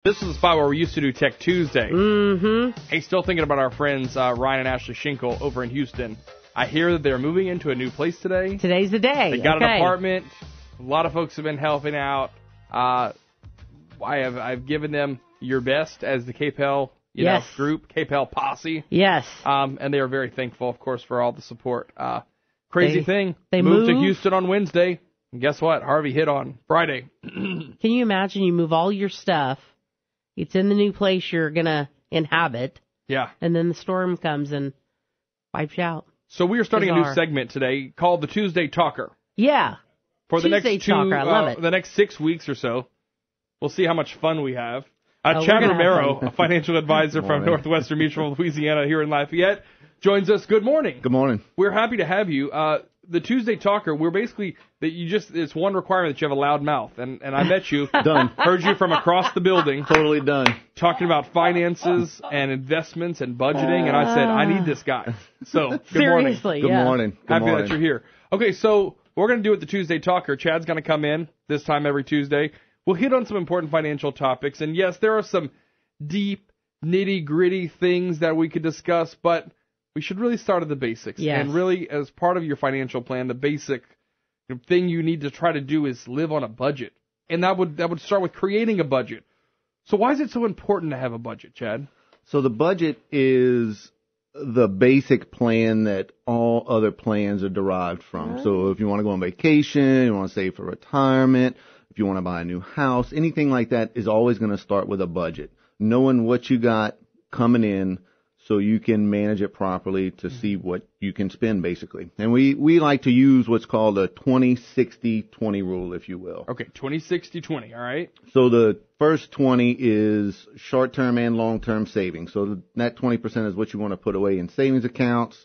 This is the spot where we used to do Tech Tuesday. Mm-hmm. Hey, still thinking about our friends Ryan and Ashley Schinkel over in Houston. I hear that they're moving into a new place today. Today's the day. They got an apartment. A lot of folks have been helping out. I've given them your best as the KPEL group, KPEL posse. Yes. And they are very thankful, of course, for all the support. Crazy thing. They moved to Houston on Wednesday. And guess what? Harvey hit on Friday. Can you imagine you move all your stuff? It's in the new place you're going to inhabit. Yeah. And then the storm comes and wipes you out. So we are starting a new segment today called the Tuesday Talker. Yeah. For the Tuesday next Talker, I love it. The next 6 weeks or so, we'll see how much fun we have. Chad Romero, a financial advisor from Northwestern Mutual, Louisiana, here in Lafayette, joins us. Good morning. Good morning. We're happy to have you. The Tuesday Talker, we're basically it's one requirement that you have a loud mouth, and I met you. Done. Heard you from across the building. Totally done. Talking about finances and investments and budgeting, and I said, I need this guy. So, good morning. Seriously, Good morning. Happy that you're here. Okay, so we're going to do it the Tuesday Talker. Chad's going to come in this time every Tuesday. We'll hit on some important financial topics, and yes, there are some deep, nitty-gritty things that we could discuss, but we should really start at the basics. Yes. And really, as part of your financial plan, the basic thing you need to try to do is live on a budget. And that would start with creating a budget. So why is it so important to have a budget, Chad? So the budget is the basic plan that all other plans are derived from. Right. So if you want to go on vacation, you want to save for retirement, if you want to buy a new house, anything like that is always going to start with a budget. Knowing what you got coming in, so you can manage it properly to see what you can spend, basically. And we like to use what's called a 20-60-20 rule, if you will. Okay, 20-60-20, all right? So the first 20 is short-term and long-term savings. So that 20% is what you want to put away in savings accounts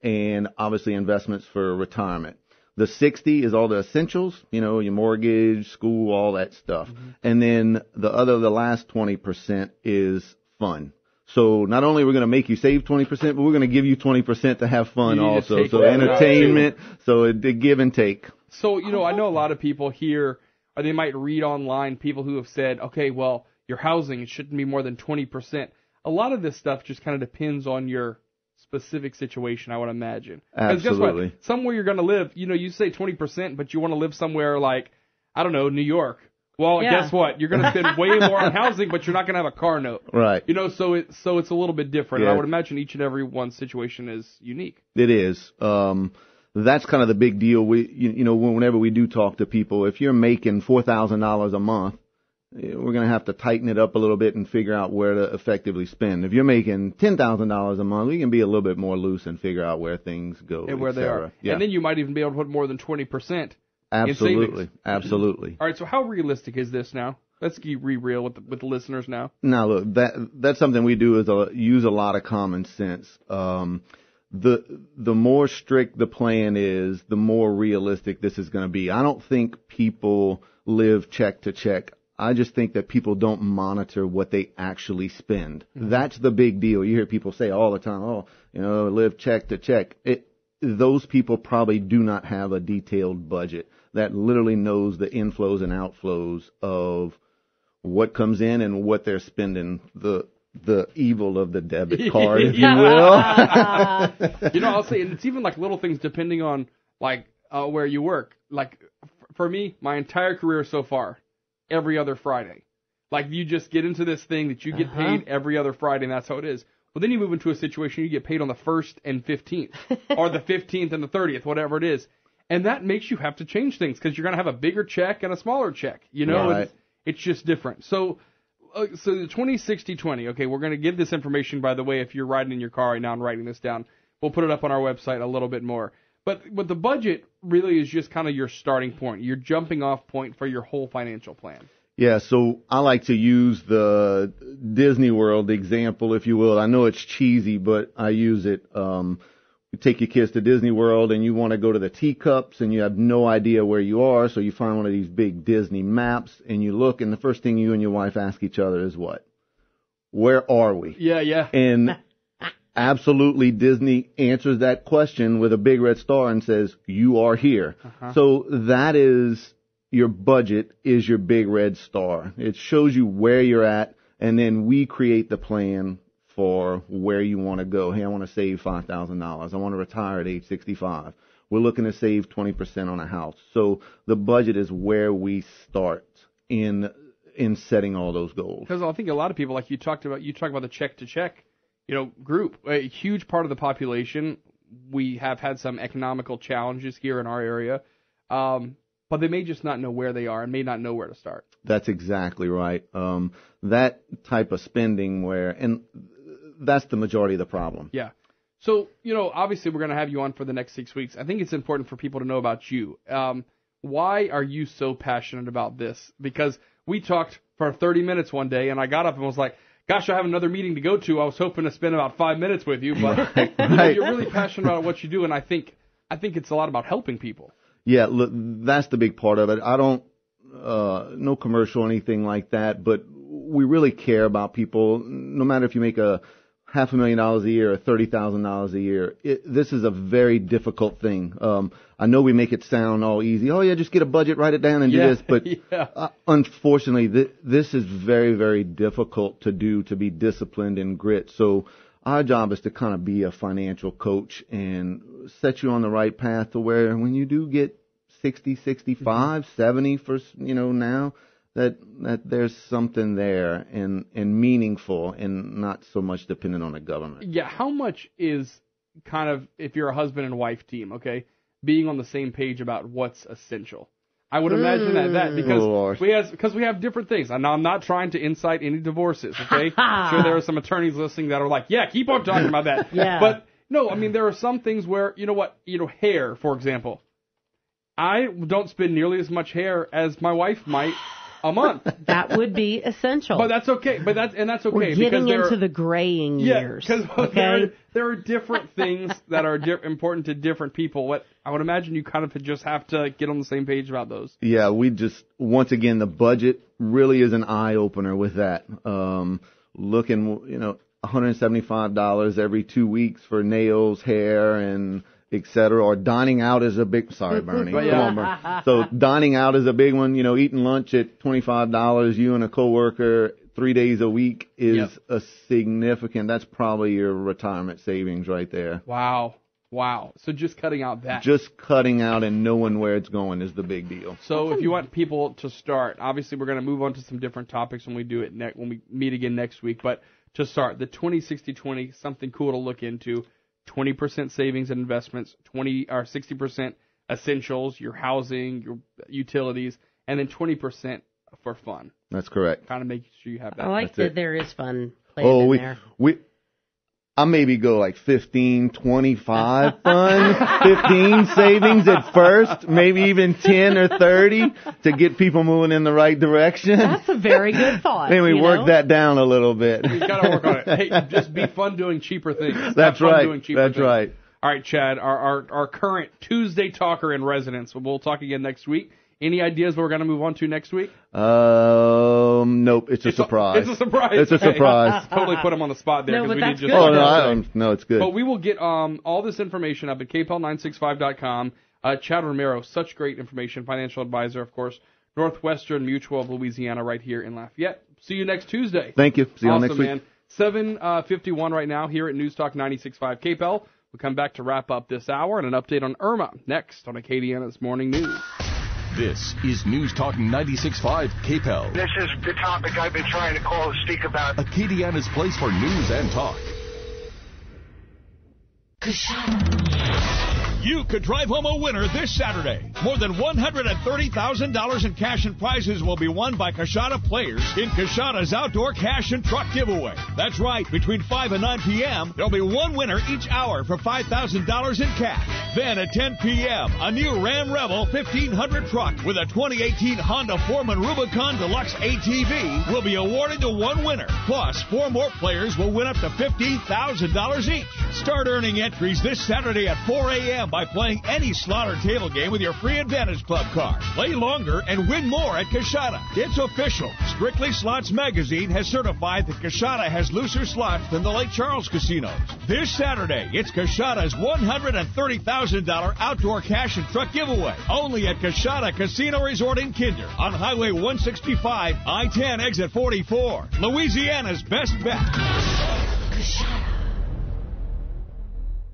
and obviously investments for retirement. The 60 is all the essentials, your mortgage, school, all that stuff. Mm-hmm. And then the last 20% is fun. So not only are we going to make you save 20%, but we're going to give you 20% to have fun also. So entertainment, so the give and take. So, I know a lot of people here, or they might read online, people who have said, okay, well, your housing, it shouldn't be more than 20%. A lot of this stuff just kind of depends on your specific situation, I would imagine. Absolutely. Guess what? Somewhere you're going to live, you say 20%, but you want to live somewhere like, I don't know, New York. Well, Guess what? You're going to spend way more on housing, but you're not going to have a car note. Right. So it's a little bit different. Yeah. And I would imagine each and every one's situation is unique. It is. That's kind of the big deal. Whenever we do talk to people, if you're making $4,000 a month, we're going to have to tighten it up a little bit and figure out where to effectively spend. If you're making $10,000 a month, we can be a little bit more loose and figure out where things go. And where they are. Yeah. And then you might even be able to put more than 20%. Absolutely. Absolutely. All right, so how realistic is this now? Let's be real with the listeners now. Now, look, that's something we do is use a lot of common sense. The more strict the plan is, the more realistic this is going to be. I don't think people live check to check. I just think that people don't monitor what they actually spend. Mm-hmm. That's the big deal. You hear people say all the time, live check to check. Those people probably do not have a detailed budget that literally knows the inflows and outflows of what comes in and what they're spending, the evil of the debit card, if you will. I'll say, and it's even like little things depending on where you work. Like for me, my entire career so far, every other Friday. Like you just get into this thing that you get paid every other Friday, and that's how it is. Well, then you move into a situation you get paid on the 1st and 15th, or the 15th and the 30th, whatever it is. And that makes you have to change things because you're going to have a bigger check and a smaller check. Right. It's just different. So the 20-60-20, okay, we're going to give this information, by the way, if you're riding in your car right now and writing this down. We'll put it up on our website a little bit more. But the budget really is just kind of your starting point, your jumping off point for your whole financial plan. Yeah, so I like to use the Disney World example, if you will. I know it's cheesy, but I use it. You take your kids to Disney World and you want to go to the teacups and you have no idea where you are, so you find one of these big Disney maps and you look, and the first thing you and your wife ask each other is what? Where are we? Yeah. And absolutely Disney answers that question with a big red star and says, you are here. So that is... Your budget is your big red star. It shows you where you're at and then we create the plan for where you want to go. Hey, I want to save $5,000. I want to retire at age 65. We're looking to save 20% on a house. So the budget is where we start in setting all those goals. Because I think a lot of people, like you talk about the check-to-check, group, a huge part of the population, we have had some economical challenges here in our area, but they may just not know where they are and may not know where to start. That's exactly right. That type of spending and that's the majority of the problem. Yeah. So, obviously we're going to have you on for the next 6 weeks. I think it's important for people to know about you. Why are you so passionate about this? Because we talked for 30 minutes one day, and I got up and was like, gosh, I have another meeting to go to. I was hoping to spend about 5 minutes with you, but right. You're really passionate about what you do, and I think it's a lot about helping people. Yeah, look, that's the big part of it. I don't, no commercial or anything like that, but we really care about people. No matter if you make $500,000 a year or $30,000 a year, this is a very difficult thing. I know we make it sound all easy. Oh yeah, just get a budget, write it down, and do this. But unfortunately, this is very, very difficult to do. To be disciplined and grit. So our job is to kind of be a financial coach and set you on the right path to where when you do get 60, 65, 70 for now, that there's something there and meaningful and not so much dependent on the government. Yeah, how much is kind of, if you're a husband and wife team, okay, being on the same page about what's essential? I would imagine that because we have different things. And I'm not trying to incite any divorces, okay? I'm sure there are some attorneys listening that are like, yeah, keep on talking about that. Yeah. But no, I mean, there are some things where, hair, for example. I don't spend nearly as much hair as my wife might a month. That would be essential. But that's okay. That's okay. We're getting into the graying years. Yeah, because there are different things that are important to different people. What I would imagine you kind of just have to get on the same page about those. Yeah, once again, the budget really is an eye-opener with that. Looking, $175 every 2 weeks for nails, hair, and et cetera, or dining out is a big, sorry, Bernie. Come on, Bernie. So dining out is a big one, eating lunch at $25, you and a coworker 3 days a week is a significant, that's probably your retirement savings right there. Wow. So just cutting out that. Just cutting out and knowing where it's going is the big deal. So if you want people to start, obviously we're going to move on to some different topics when we do it when we meet again next week, but to start, the 20-60-20, something cool to look into. 20% savings and investments, 60% essentials, your housing, your utilities, and then 20% for fun. That's correct. Kind of making sure you have that. I like that there is fun playing in there. I maybe go like 15, 25 fun, 15 savings at first, maybe even 10 or 30 to get people moving in the right direction. That's a very good thought. Then we work that down a little bit. You got to work on it. Hey, just be fun doing cheaper things. That's right. That's right. All right, Chad, our current Tuesday talker in residence. We'll talk again next week. Any ideas what we're going to move on to next week? Nope. It's a surprise. It's a surprise. It's a surprise. Totally put him on the spot there. No, but that's good. No, it's good. But we will get all this information up at KPEL965.com. Chad Romero, such great information, financial advisor, of course, Northwestern Mutual of Louisiana right here in Lafayette. See you next Tuesday. Thank you. See you all next week. Man. 7:51 right now here at News Talk 96.5 KPEL. We'll come back to wrap up this hour and an update on Irma next on Acadiana's Morning News. This is News Talk 96.5 KPEL. This is the topic I've been trying to call and speak about. Acadiana's place for news and talk. You could drive home a winner this Saturday. More than $130,000 in cash and prizes will be won by Coshada players in Coshada's Outdoor Cash and Truck Giveaway. That's right. Between 5 and 9 p.m., there'll be one winner each hour for $5,000 in cash. Then at 10 p.m., a new Ram Rebel 1500 truck with a 2018 Honda Foreman Rubicon Deluxe ATV will be awarded to one winner. Plus, 4 more players will win up to $50,000 each. Start earning entries this Saturday at 4 a.m. by playing any slot or table game with your friends. free Advantage Club car. Play longer and win more at Kashada. It's official. Strictly Slots Magazine has certified that Kashada has looser slots than the Lake Charles casinos. This Saturday, it's Kashada's $130,000 outdoor cash and truck giveaway. Only at Kashada Casino Resort in Kinder on Highway 165, I-10 exit 44. Louisiana's best bet.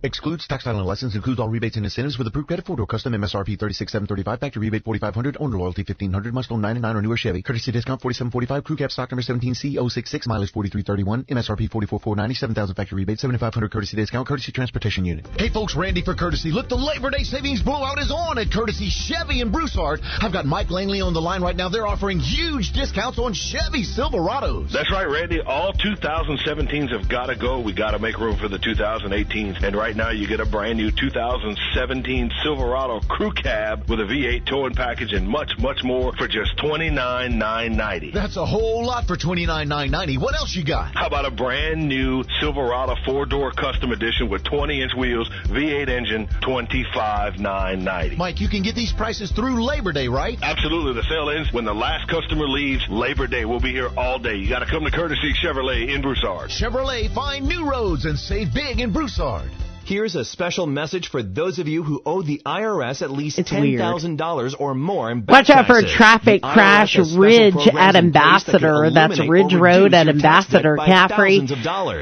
Excludes tax title and license. Includes all rebates and incentives with approved credit for or custom MSRP $36,735. Factory rebate $4,500. Owner loyalty $1,500. Must own 99 or newer Chevy. Courtesy discount $47.45. Crew cab stock number 17C066. Mileage 4331. MSRP $44,490. 7,000 factory rebate. $7,500 courtesy discount. Courtesy transportation unit. Hey folks, Randy for Courtesy. Look, the Labor Day savings blowout is on at Courtesy Chevy in Broussard. I've got Mike Langley on the line right now. They're offering huge discounts on Chevy Silverados. That's right, Randy. All 2017s have got to go. We got to make room for the 2018s. And right now you get a brand new 2017 Silverado crew cab with a V8 towing package and much, much more for just $29,990. That's a whole lot for $29,990. What else you got? How about a brand new Silverado 4-door custom edition with 20-inch wheels, V8 engine, $25,990. Mike, you can get these prices through Labor Day, right? Absolutely. The sale ends when the last customer leaves. Labor Day. We'll be here all day. You got to come to Courtesy Chevrolet in Broussard. Chevrolet, find new roads and save big in Broussard. Here's a special message for those of you who owe the IRS at least $10,000 or more in back Watch out for a taxes. traffic crash, Ridge at Ambassador. That's Ridge Road at Ambassador, Caffrey.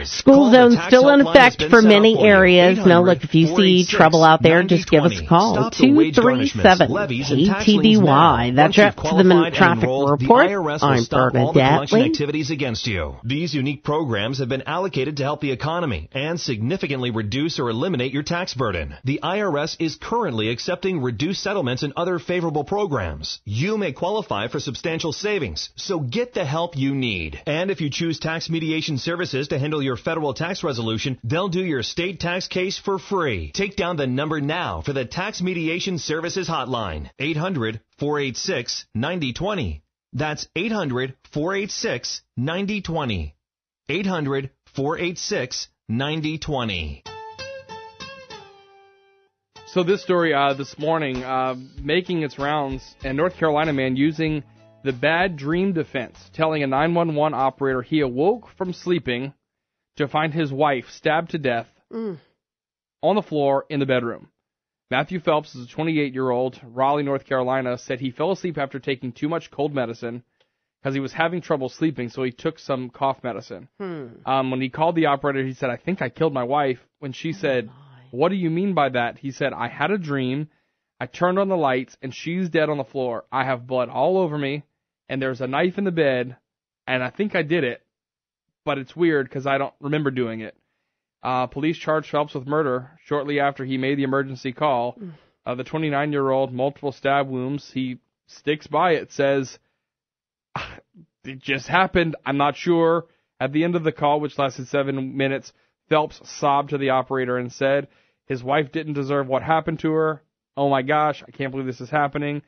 School zone still in effect for many areas. Now, look, if you see trouble out there, just give us a call. 237-KTDY. That's up to the minute traffic report. I'm Bernadette Lee. Activities against you. These unique programs have been allocated to help the economy and significantly reduce or eliminate your tax burden. The IRS is currently accepting reduced settlements and other favorable programs. You may qualify for substantial savings, so get the help you need. And if you choose tax mediation services to handle your federal tax resolution, they'll do your state tax case for free. Take down the number now for the Tax Mediation Services Hotline. 800-486-9020. That's 800-486-9020. 800-486-9020. So this story this morning, making its rounds, a North Carolina man using the bad dream defense, telling a 911 operator he awoke from sleeping to find his wife stabbed to death on the floor in the bedroom. Matthew Phelps is a 28-year-old, Raleigh, North Carolina, said he fell asleep after taking too much cold medicine because he was having trouble sleeping, so he took some cough medicine. When he called the operator, he said, "I think I killed my wife." When she said, "What do you mean by that?" He said, "I had a dream. I turned on the lights, and she's dead on the floor. I have blood all over me, and there's a knife in the bed, and I think I did it, but it's weird because I don't remember doing it." Police charged Phelps with murder shortly after he made the emergency call. The 29-year-old, multiple stab wounds. He sticks by it, says, "It just happened. I'm not sure." At the end of the call, which lasted 7 minutes, Phelps sobbed to the operator and said his wife didn't deserve what happened to her. "Oh my gosh, I can't believe this is happening."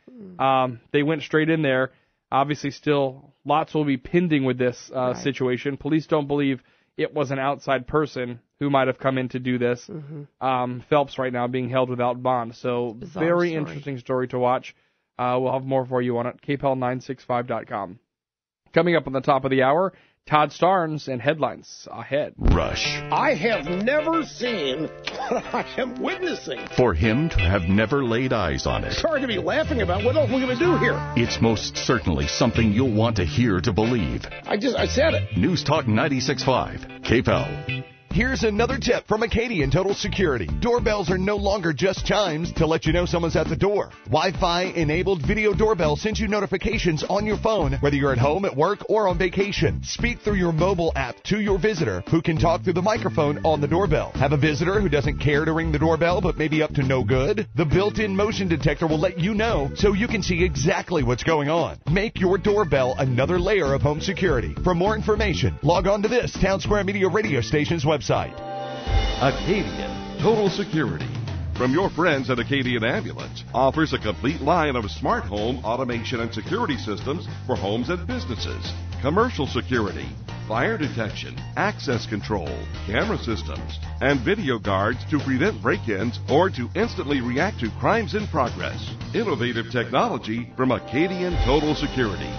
They went straight in there. Obviously, still lots will be pending with this situation. Police don't believe it was an outside person who might have come in to do this. Phelps right now being held without bond. So very interesting story to watch. We'll have more for you on it. KPEL965.com. Coming up on the top of the hour, Todd Starnes and headlines ahead. Rush. I have never seen what I am witnessing. For him to have never laid eyes on it. Sorry to be laughing about. What else are we going to do here? It's most certainly something you'll want to hear to believe. I said it. News Talk 96.5, KPEL. Here's another tip from Acadian Total Security. Doorbells are no longer just chimes to let you know someone's at the door. Wi-Fi-enabled video doorbell sends you notifications on your phone, whether you're at home, at work, or on vacation. Speak through your mobile app to your visitor, who can talk through the microphone on the doorbell. Have a visitor who doesn't care to ring the doorbell but may be up to no good? The built-in motion detector will let you know so you can see exactly what's going on. Make your doorbell another layer of home security. For more information, log on to this Town Square Media radio station's website. Acadian Total Security, from your friends at Acadian Ambulance, offers a complete line of smart home automation and security systems for homes and businesses. commercial security, fire detection, access control, camera systems, and video guards to prevent break-ins or to instantly react to crimes in progress. Innovative technology from Acadian Total Security.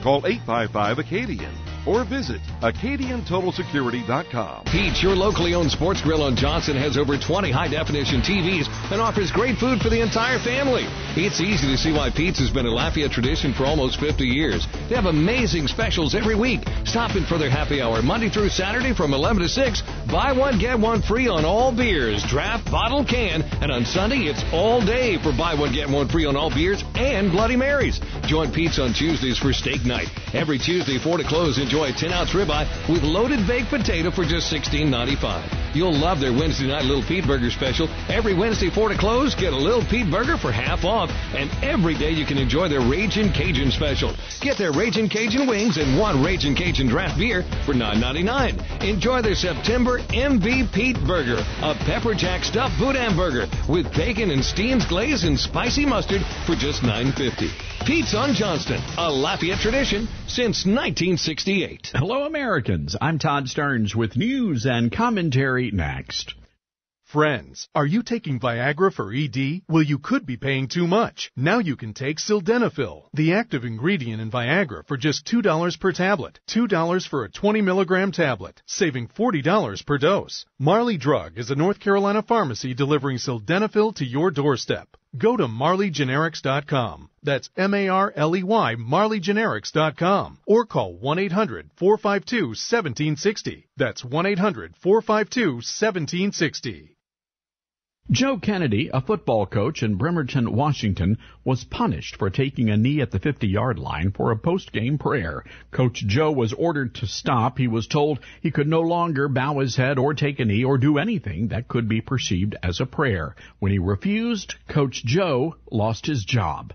Call 855-ACADIAN or visit AcadianTotalSecurity.com. Pete's, your locally owned sports grill on Johnson, has over 20 high-definition TVs and offers great food for the entire family. It's easy to see why Pete's has been a Lafayette tradition for almost 50 years. They have amazing specials every week. Stop in for their happy hour Monday through Saturday from 11 to 6. Buy one, get one free on all beers, draft, bottle, can. And on Sunday, it's all day for buy one, get one free on all beers and Bloody Marys. Join Pete's on Tuesdays for steak night. Every Tuesday, 4 to close, enjoy a 10-ounce ribeye with loaded baked potato for just $16.95. You'll love their Wednesday night Little Pete Burger special. Every Wednesday, 4 to close, get a Little Pete Burger for half off. And every day you can enjoy their Ragin' Cajun special. Get their Ragin' Cajun wings and one Ragin' Cajun draft beer for $9.99. Enjoy their September MV Pete Burger, a pepper jack stuffed boudin burger with bacon and steamed glaze and spicy mustard for just $9.50. Pete's on Johnston, a Lafayette tradition since 1968. Hello, Americans. I'm Todd Stearns with news and commentary next. Friends, are you taking Viagra for ED? Well, you could be paying too much. Now you can take sildenafil, the active ingredient in Viagra, for just $2 per tablet. $2 for a 20-milligram tablet, saving $40 per dose. Marley Drug is a North Carolina pharmacy delivering sildenafil to your doorstep. Go to marleygenerics.com. That's M-A-R-L-E-Y, marleygenerics.com. Or call 1-800-452-1760. That's 1-800-452-1760. Joe Kennedy, a football coach in Bremerton, Washington, was punished for taking a knee at the 50-yard line for a post-game prayer. Coach Joe was ordered to stop. He was told he could no longer bow his head or take a knee or do anything that could be perceived as a prayer. When he refused, Coach Joe lost his job.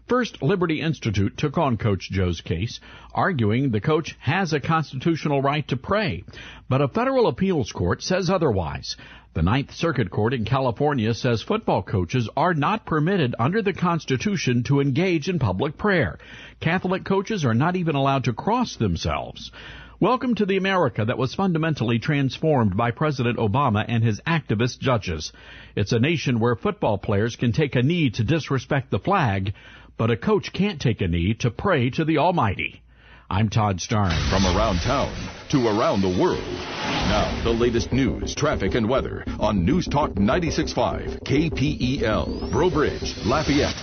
First Liberty Institute took on Coach Joe's case, arguing the coach has a constitutional right to pray. But a federal appeals court says otherwise. The Ninth Circuit Court in California says football coaches are not permitted under the Constitution to engage in public prayer. Catholic coaches are not even allowed to cross themselves. Welcome to the America that was fundamentally transformed by President Obama and his activist judges. It's a nation where football players can take a knee to disrespect the flag, but a coach can't take a knee to pray to the Almighty. I'm Todd Starnes. From around town to around the world. Now, the latest news, traffic, and weather on News Talk 96.5 KPEL, Breaux Bridge, Lafayette.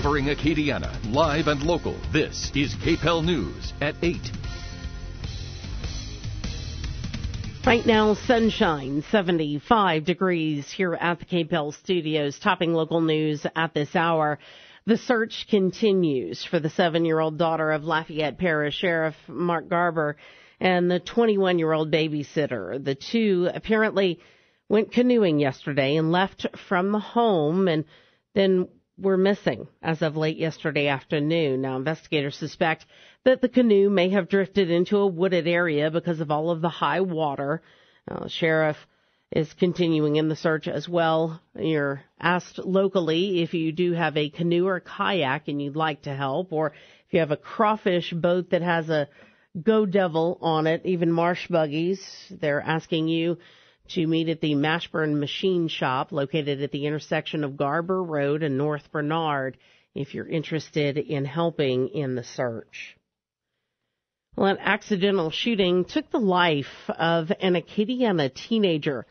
Covering Acadiana, live and local, this is KPEL News at 8. Right now, sunshine, 75 degrees here at the KPEL studios, topping local news at this hour. The search continues for the 7-year-old daughter of Lafayette Parish Sheriff Mark Garber and the 21-year-old babysitter. The two apparently went canoeing yesterday and left from the home and then were missing as of late yesterday afternoon. Now, investigators suspect that the canoe may have drifted into a wooded area because of all of the high water. Sheriff is continuing in the search as well. You're asked locally if you do have a canoe or kayak and you'd like to help, or if you have a crawfish boat that has a Go Devil on it, even marsh buggies. They're asking you to meet at the Mashburn Machine Shop located at the intersection of Garber Road and North Bernard if you're interested in helping in the search. Well, an accidental shooting took the life of an Acadiana teenager.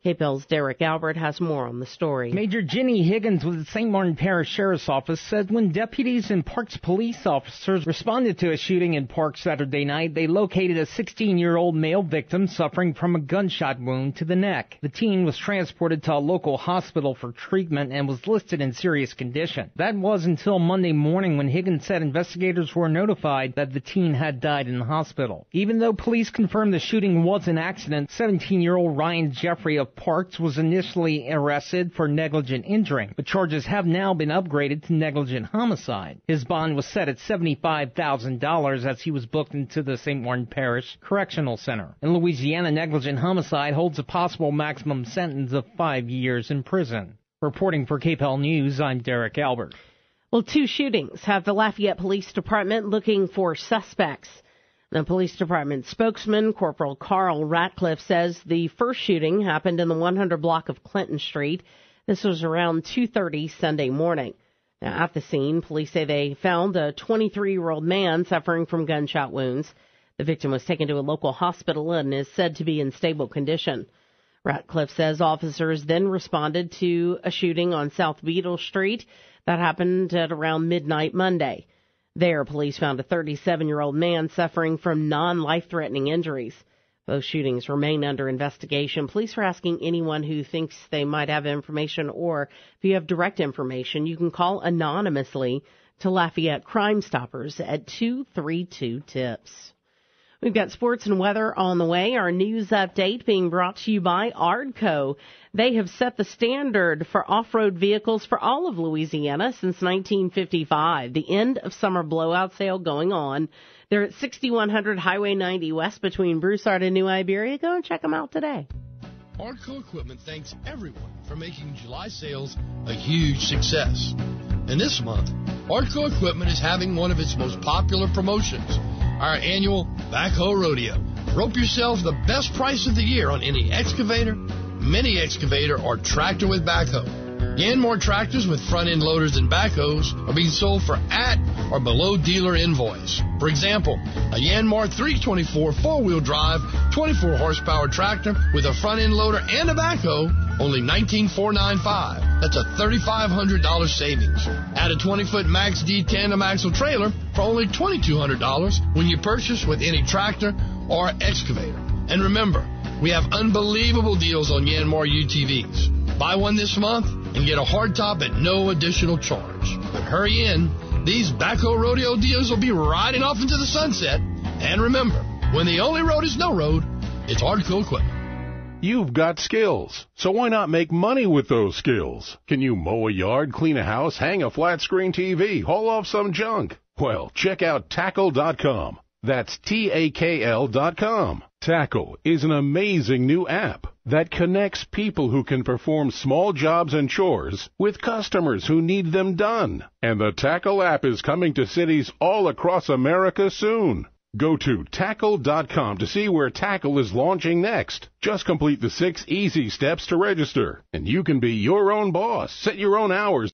KPEL's Derek Albert has more on the story. Major Jenny Higgins with the St. Martin Parish Sheriff's Office said when deputies and Parks police officers responded to a shooting in Parks Saturday night, they located a 16-year-old male victim suffering from a gunshot wound to the neck. The teen was transported to a local hospital for treatment and was listed in serious condition. That was until Monday morning when Higgins said investigators were notified that the teen had died in the hospital. Even though police confirmed the shooting was an accident, 17-year-old Ryan Jeffrey of Parks was initially arrested for negligent injuring, but charges have now been upgraded to negligent homicide. His bond was set at $75,000 as he was booked into the St. Martin Parish Correctional Center. In Louisiana, negligent homicide holds a possible maximum sentence of 5 years in prison. Reporting for KPEL News, I'm Derek Albert. Well, 2 shootings have the Lafayette Police Department looking for suspects. The police department spokesman, Corporal Carl Ratcliffe, says the first shooting happened in the 100 block of Clinton Street. This was around 2:30 Sunday morning. Now, at the scene, police say they found a 23-year-old man suffering from gunshot wounds. The victim was taken to a local hospital and is said to be in stable condition. Ratcliffe says officers then responded to a shooting on South Beadle Street that happened at around midnight Monday. There, police found a 37-year-old man suffering from non-life-threatening injuries. Both shootings remain under investigation. Police are asking anyone who thinks they might have information, or if you have direct information, you can call anonymously to Lafayette Crime Stoppers at 232-TIPS. We've got sports and weather on the way. Our news update being brought to you by Ardco. They have set the standard for off-road vehicles for all of Louisiana since 1955. The end of summer blowout sale going on. They're at 6100 Highway 90 West between Broussard and New Iberia. Go and check them out today. Ardco Equipment thanks everyone for making July sales a huge success. And this month, Ardco Equipment is having one of its most popular promotions, our annual Backhoe Rodeo. Rope yourself the best price of the year on any excavator, mini excavator, or tractor with backhoe. Yanmar tractors with front-end loaders and backhoes are being sold for at or below dealer invoice. For example, a Yanmar 324 four-wheel drive, 24-horsepower tractor with a front-end loader and a backhoe, only $19,495. That's a $3,500 savings. Add a 20-foot Max D tandem axle trailer for only $2,200 when you purchase with any tractor or excavator. And remember, we have unbelievable deals on Yanmar UTVs. Buy one this month and get a hardtop at no additional charge. But hurry in. These Backhoe Rodeo deals will be riding off into the sunset. And remember, when the only road is no road, it's Ardco Equipment. You've got skills, so why not make money with those skills? Can you mow a yard, clean a house, hang a flat-screen TV, haul off some junk? Well, check out Tackle.com. That's TAKL.com. Tackle is an amazing new app that connects people who can perform small jobs and chores with customers who need them done. And the Tackle app is coming to cities all across America soon. Go to Tackle.com to see where Tackle is launching next. Just complete the 6 easy steps to register, and you can be your own boss, set your own hours,